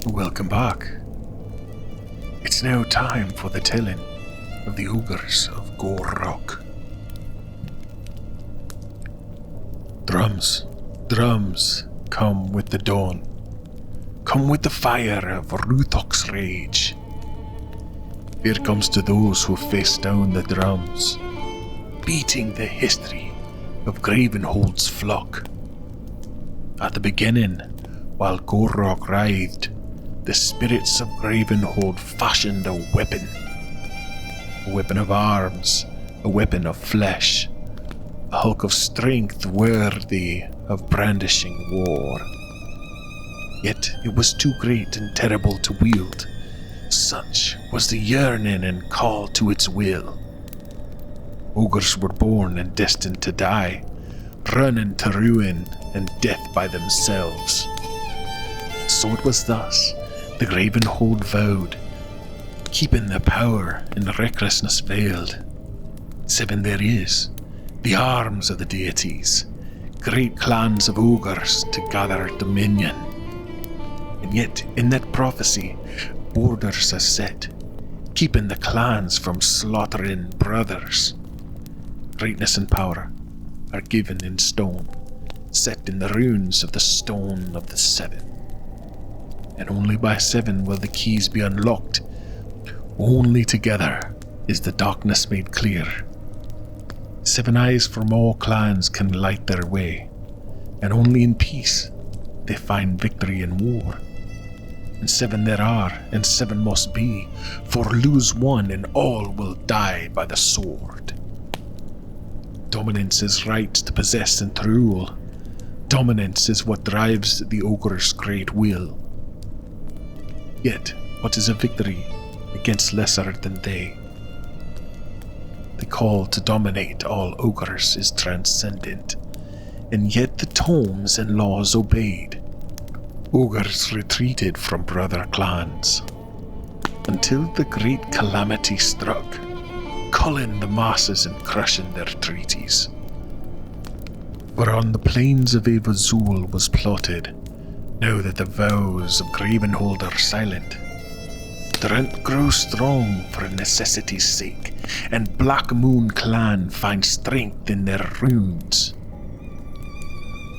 Welcome back. It's now time for the telling of the Ogres of Gorok. Drums, drums, come with the dawn. Come with the fire of Ruthok's rage. Here comes to those who face down the drums, beating the history of Gravenhold's flock. At the beginning, while Gorok writhed, the spirits of Gravenhold fashioned a weapon of arms, a weapon of flesh, a hulk of strength worthy of brandishing war. Yet it was too great and terrible to wield. Such was the yearning and call to its will. Ogres were born and destined to die, running to ruin and death by themselves. So it was thus the Gravenhold vowed, keeping the power and recklessness veiled. 7 there is, the arms of the deities, great clans of ogres to gather dominion. And yet in that prophecy, borders are set, keeping the clans from slaughtering brothers. Greatness and power are given in stone, set in the runes of the stone of the 7. And only by 7 will the keys be unlocked. Only together is the darkness made clear. 7 eyes from all clans can light their way, and only in peace they find victory in war. And 7 there are, and 7 must be, for lose one and all will die by the sword. Dominance is right to possess and to rule. Dominance is what drives the ogre's great will. Yet, what is a victory against lesser than they? The call to dominate all ogres is transcendent, and yet the tomes and laws obeyed. Ogres retreated from brother clans, until the great calamity struck, culling the masses and crushing their treaties. For on the plains of Evazul was plotted, now that the vows of Gravenhold are silent. Drent grows strong for necessity's sake, and Black Moon clan find strength in their runes.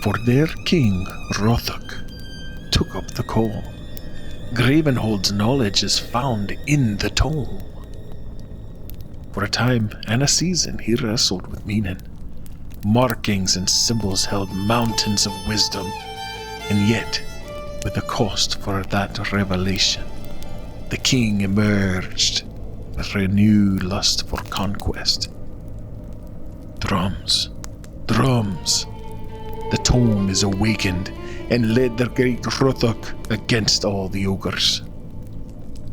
For their king, Rothuk, took up the call. Gravenhold's knowledge is found in the tome. For a time and a season he wrestled with meaning. Markings and symbols held mountains of wisdom, and yet, with a cost for that revelation, the king emerged with renewed lust for conquest. Drums, drums, the tome is awakened and led the great Rothuk against all the ogres.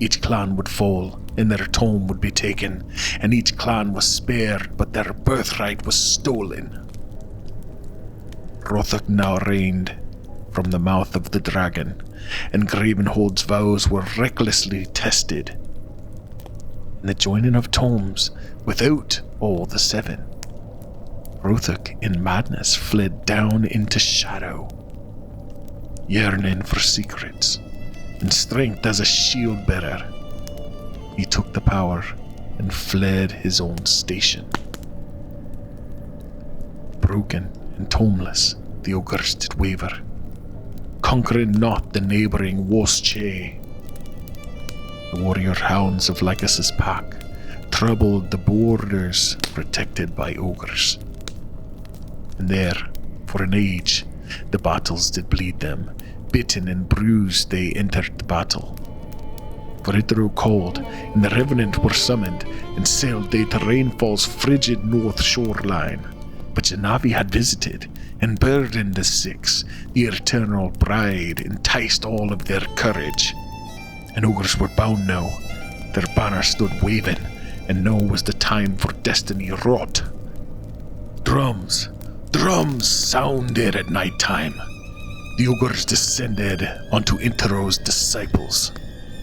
Each clan would fall, and their tome would be taken, and each clan was spared, but their birthright was stolen. Rothuk now reigned from the mouth of the dragon, and Gravenhold's vows were recklessly tested. In the joining of tomes without all the 7, Rothuk in madness fled down into shadow. Yearning for secrets and strength as a shield bearer, he took the power and fled his own station. Broken and tomeless, the ogres did waver, conquering not the neighbouring Wosche. The warrior hounds of Lycus's pack troubled the borders protected by ogres. And there, for an age, the battles did bleed them. Bitten and bruised they entered the battle. For it grew cold, and the Revenant were summoned, and sailed they to Rainfall's frigid north shoreline. But Janavi had visited, and burdened the 6, the eternal bride, enticed all of their courage. And ogres were bound now, their banner stood waving, and now was the time for destiny wrought. Drums, drums sounded at night time. The ogres descended onto Intero's disciples,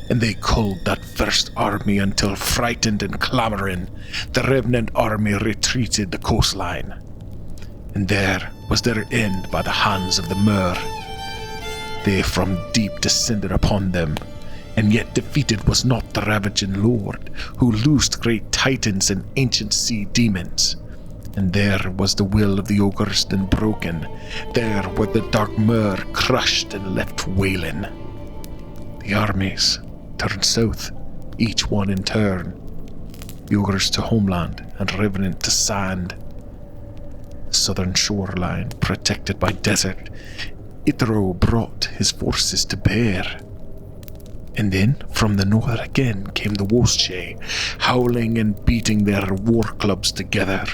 and they culled that first army until, frightened and clamoring, the Revenant army retreated the coastline. And there was their end by the hands of the Mer. they from deep descended upon them. And yet defeated was not the ravaging lord, who loosed great titans and ancient sea demons. And there was the will of the ogres then broken. There were the dark myrrh crushed and left wailing. The armies turned south, each one in turn. The ogres to homeland and revenant to sand. The southern shoreline protected by desert, Ithro brought his forces to bear. And then, from the north again came the Wosche, howling and beating their war clubs together.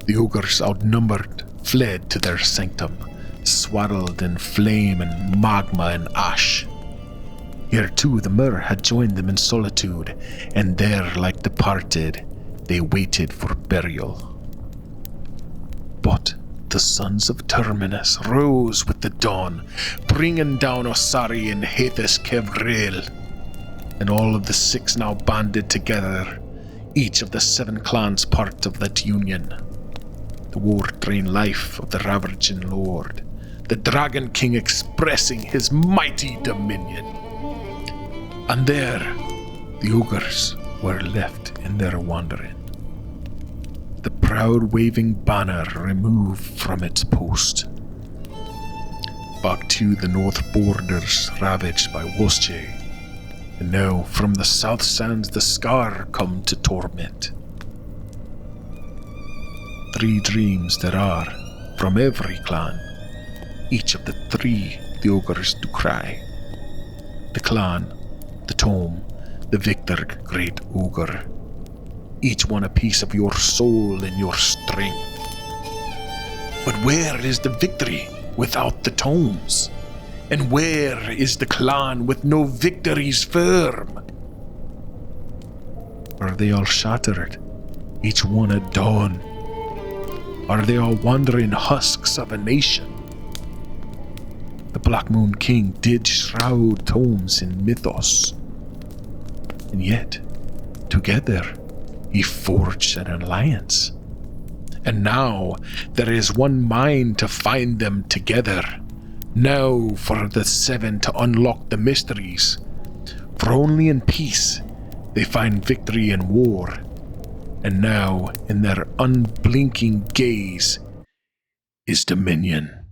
The ogres outnumbered fled to their sanctum, swaddled in flame and magma and ash. Here too the myrrh had joined them in solitude, and there, like departed, they waited for burial. But the sons of Terminus rose with the dawn, bringing down Osari and Hathis Kevril. And all of the six now banded together, each of the 7 clans part of that union. The war-drained life of the ravaging lord, the dragon king expressing his mighty dominion. And there, the ogres were left in their wandering. The proud waving banner removed from its post. Back to the north borders ravaged by Wosche, and now from the south sands the Scar come to torment. 3 dreams there are from every clan, each of the 3 the ogres do cry. The clan, the tome, the victor great ogre, each one a piece of your soul and your strength. But where is the victory without the tomes? And where is the clan with no victories firm? Are they all shattered, each one at dawn? Are they all wandering husks of a nation? The Black Moon King did shroud tomes in mythos, and yet, together, he forged an alliance. And now, there is one mind to find them together. Now for the 7 to unlock the mysteries. For only in peace they find victory in war. And now, in their unblinking gaze, is dominion.